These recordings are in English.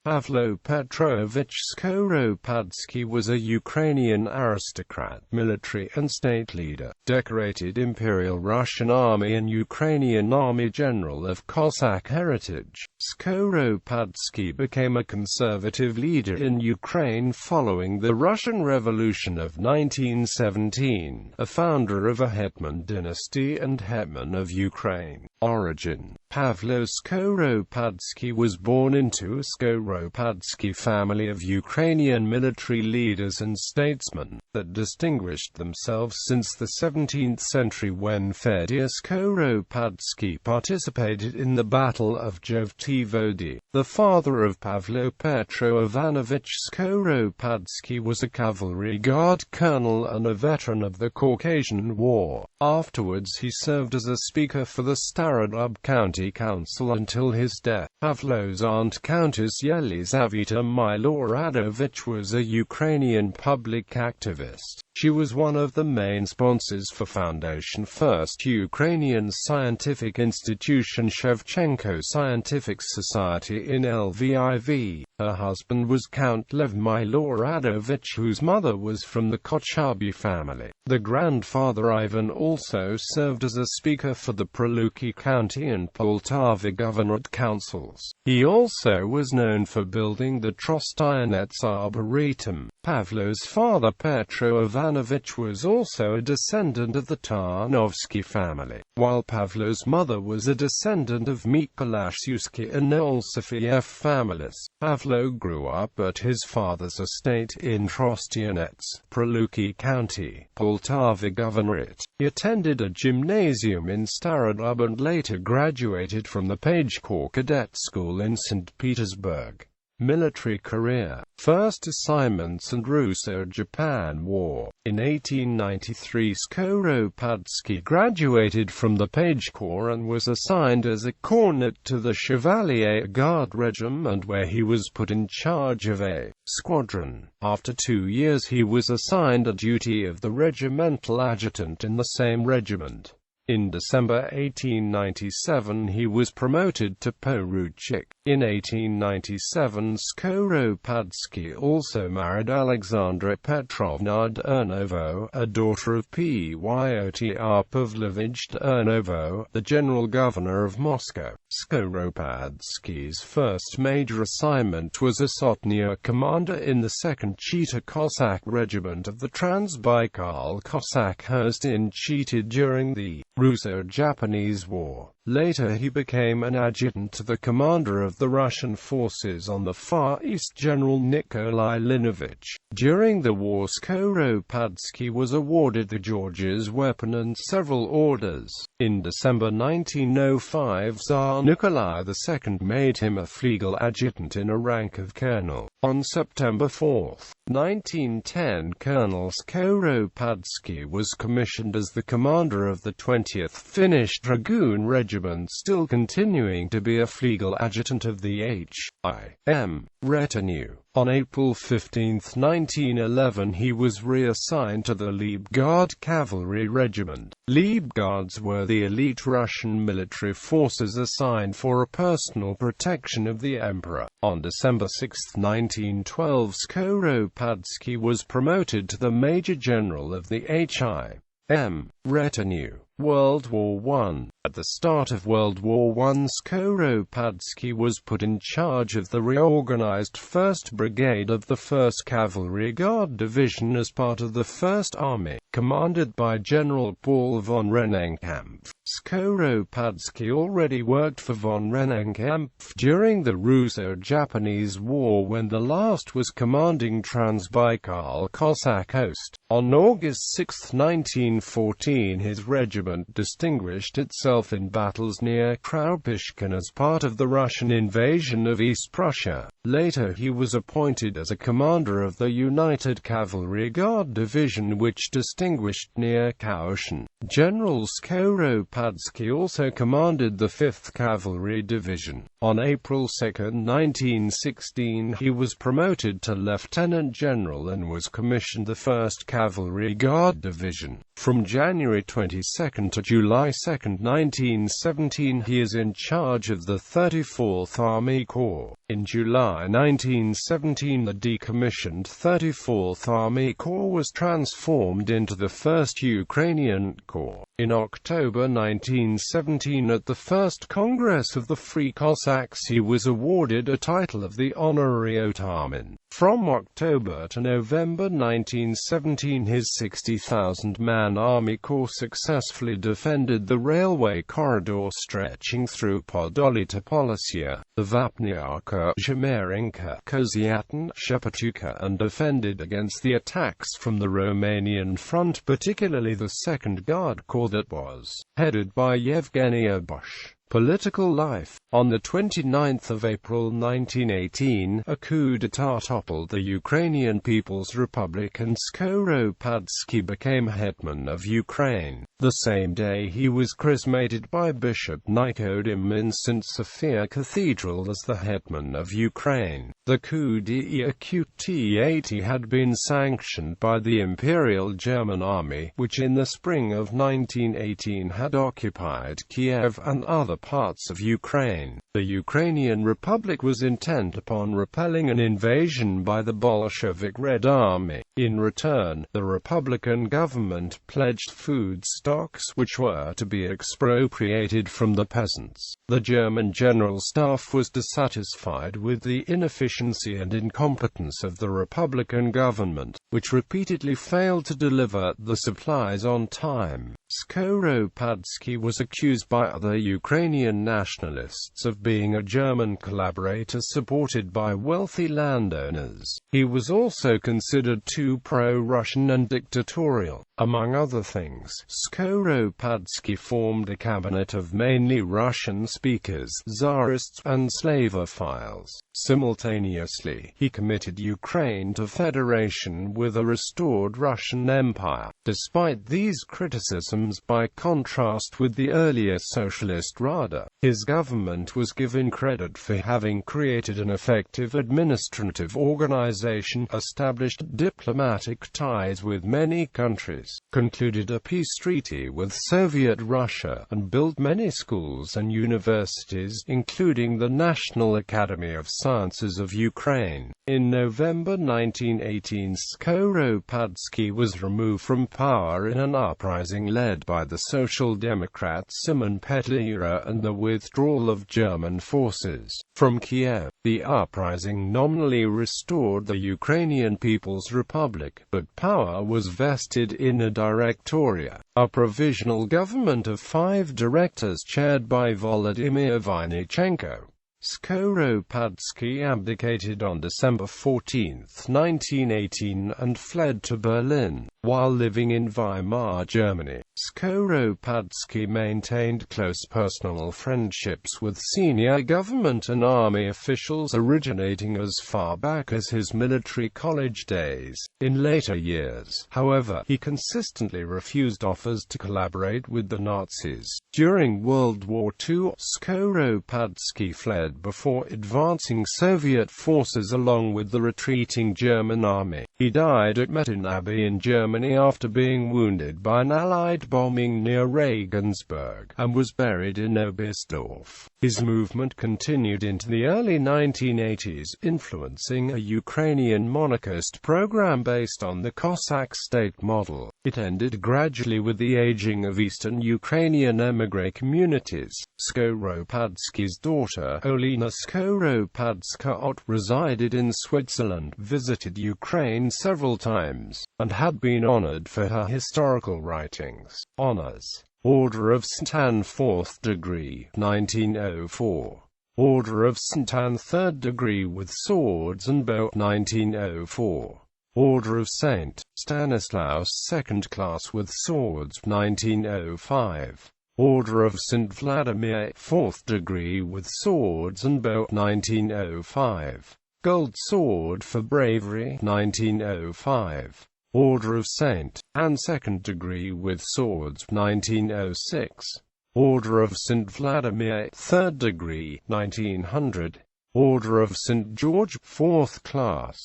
Pavlo Petrovych Skoropadsky was a Ukrainian aristocrat, military and state leader, decorated Imperial Russian Army and Ukrainian Army General of Cossack heritage. Skoropadsky became a conservative leader in Ukraine following the Russian Revolution of 1917, a founder of a Hetman dynasty and Hetman of Ukraine. Origin: Pavlo Skoropadsky was born into a Skoropadsky family of Ukrainian military leaders and statesmen that distinguished themselves since the 17th century when Fedor Skoropadsky participated in the Battle of Jevtivody. The father of Pavlo Petrovych Skoropadsky was a cavalry guard colonel and a veteran of the Caucasian War. Afterwards he served as a speaker for the Starodub County Council until his death. Pavlo's aunt Countess Yelizaveta Miloradovich was a Ukrainian public activist. She was one of the main sponsors for Foundation First Ukrainian Scientific Institution Shevchenko Scientific Society in Lviv. Her husband was Count Lev Miloradovich, whose mother was from the Kochubey family. The grandfather Ivan also served as a speaker for the Praluki County and Poltava Governorate councils. He also was known for building the Trostianets Arboretum. Pavlo's father Petro Ivanovich was also a descendant of the Tarnovsky family, while Pavlo's mother was a descendant of Mikolashevsky and Olsefiev families. Pavlo grew up at his father's estate in Trostianets, Praluki County, Poltava Governorate. He attended a gymnasium in Starodub and later graduated from the Page Corps Cadet School in St. Petersburg. Military career: first assignments and Russo-Japan War. In 1893 Skoropadsky graduated from the Page Corps and was assigned as a cornet to the Chevalier Guard Regiment, where he was put in charge of a squadron. After 2 years he was assigned a duty of the regimental adjutant in the same regiment. In December 1897 he was promoted to poruchik. In 1897 Skoropadsky also married Alexandra Petrovna Dernovo, a daughter of Pyotr Pavlovich Dernovo, the general governor of Moscow. Skoropadsky's first major assignment was a Sotnia commander in the 2nd Chita Cossack Regiment of the Transbaikal Cossack Host in Chita during the Russo-Japanese War. Later he became an adjutant to the commander of the Russian forces on the Far East, General Nikolai Linovich. During the war Skoropadsky was awarded the George's Weapon and several orders. In December 1905 Tsar Nikolai II made him a Flegel adjutant in a rank of colonel. On September 4, 1910 Colonel Skoropadsky was commissioned as the commander of the 20th Finnish Dragoon Regiment, still continuing to be a Flegel adjutant of the H.I.M. retinue. On April 15, 1911 he was reassigned to the Leibgard Cavalry Regiment. Leibgards were the elite Russian military forces assigned for a personal protection of the Emperor. On December 6, 1912 Skoropadsky was promoted to the Major General of the H.I.M. retinue. World War I. At the start of World War I, Skoropadsky was put in charge of the reorganized 1st Brigade of the 1st Cavalry Guard Division as part of the 1st Army, commanded by General Paul von Rennenkampf. Skoropadsky already worked for von Rennenkampf during the Russo-Japanese War when the last was commanding Transbaikal Cossack Host. On August 6, 1914 his regiment distinguished itself in battles near Kraupishkin as part of the Russian invasion of East Prussia. Later he was appointed as a commander of the United Cavalry Guard Division, which distinguished near Kaushin. General Skoropadsky also commanded the 5th Cavalry Division. On April 2, 1916 he was promoted to Lieutenant General and was commissioned the 1st Cavalry Guard Division. From January 22 to July 2, 1917 he is in charge of the 34th Army Corps. In July 1917 the decommissioned 34th Army Corps was transformed into the 1st Ukrainian Corps. In October 1917 at the First Congress of the Free Cossacks he was awarded a title of the Honorary Otaman. From October to November 1917 his 60,000-man Army Corps successfully defended the railway corridor stretching through Podoli to Polisia, the Vapniarka, Zhemerinka, Koziatan, Shepatuka, and defended against the attacks from the Romanian front, particularly the 2nd Guard Corps that was headed by Yevgeny Bosch. Political life. On 29 April 1918, a coup d'état toppled the Ukrainian People's Republic and Skoropadsky became Hetman of Ukraine. The same day he was chrismated by Bishop Nicodim in St. Sophia Cathedral as the Hetman of Ukraine. The coup d'état had been sanctioned by the Imperial German Army, which in the spring of 1918 had occupied Kiev and other parts of Ukraine. The Ukrainian Republic was intent upon repelling an invasion by the Bolshevik Red Army. In return, the Republican government pledged food stocks which were to be expropriated from the peasants. The German General Staff was dissatisfied with the inefficiency and incompetence of the Republican government, which repeatedly failed to deliver the supplies on time. Skoropadsky was accused by other Ukrainian nationalists of being a German collaborator supported by wealthy landowners. He was also considered too pro-Russian and dictatorial. Among other things, Skoropadsky formed a cabinet of mainly Russian speakers, Tsarists, and Slavophiles. Simultaneously, he committed Ukraine to federation with a restored Russian Empire. Despite these criticisms, by contrast with the earlier socialist Rada, his government was given credit for having created an effective administrative organization, established diplomatic ties with many countries, concluded a peace treaty with Soviet Russia, and built many schools and universities, including the National Academy of Sciences of Ukraine. In November 1918, Skoropadsky was removed from power in an uprising led by the Social Democrat Simon Petlura and the withdrawal of German forces from Kiev. The uprising nominally restored the Ukrainian People's Republic, but power was vested in a Directoria, a provisional government of 5 directors chaired by Volodymyr Vinnichenko. Skoropadsky abdicated on December 14, 1918 and fled to Berlin. While living in Weimar, Germany, Skoropadsky maintained close personal friendships with senior government and army officials originating as far back as his military college days. In later years, however, he consistently refused offers to collaborate with the Nazis. During World War II, Skoropadsky fled before advancing Soviet forces along with the retreating German army. He died at Metin Abbey in Germany after being wounded by an Allied bombing near Regensburg, and was buried in Oberstdorf. His movement continued into the early 1980s, influencing a Ukrainian monarchist program based on the Cossack state model. It ended gradually with the aging of Eastern Ukrainian émigré communities. Skoropadsky's daughter, Olena Skoropadskyi, resided in Switzerland, visited Ukraine several times, and had been honored for her historical writings. Honors: Order of St. Anne 4th degree, 1904. Order of St. Anne 3rd degree with Swords and Bow, 1904. Order of St. Stanislaus 2nd class with Swords, 1905. Order of St. Vladimir 4th degree with Swords and Bow, 1905. Gold Sword for Bravery, 1905. Order of St. Anne 2nd degree with Swords, 1906. Order of St. Vladimir 3rd degree, 1900. Order of St. George 4th class.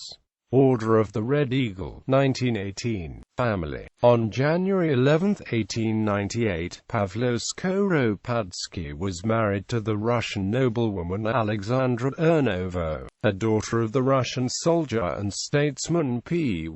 Order of the Red Eagle, 1918. Family. On January 11, 1898, Pavlo Skoropadsky was married to the Russian noblewoman Alexandra Ernova, a daughter of the Russian soldier and statesman Pyotr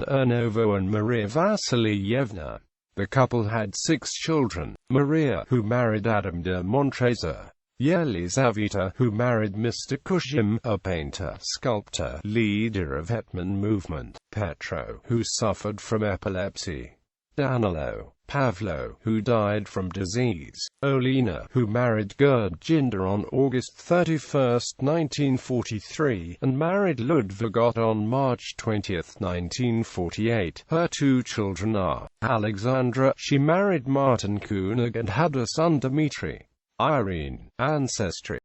Ernova and Maria Vasilyevna. The couple had 6 children: Maria, who married Adam de Montreza; Yelizaveta, who married Mr. Kushim, a painter, sculptor, leader of Hetman movement; Petro, who suffered from epilepsy; Danilo; Pavlo, who died from disease; Olena, who married Gerd Jinder on August 31, 1943, and married Ludvigot on March 20, 1948. Her 2 children are: Alexandra, she married Martin Kunig and had a son Dmitry. Irene. Ancestry.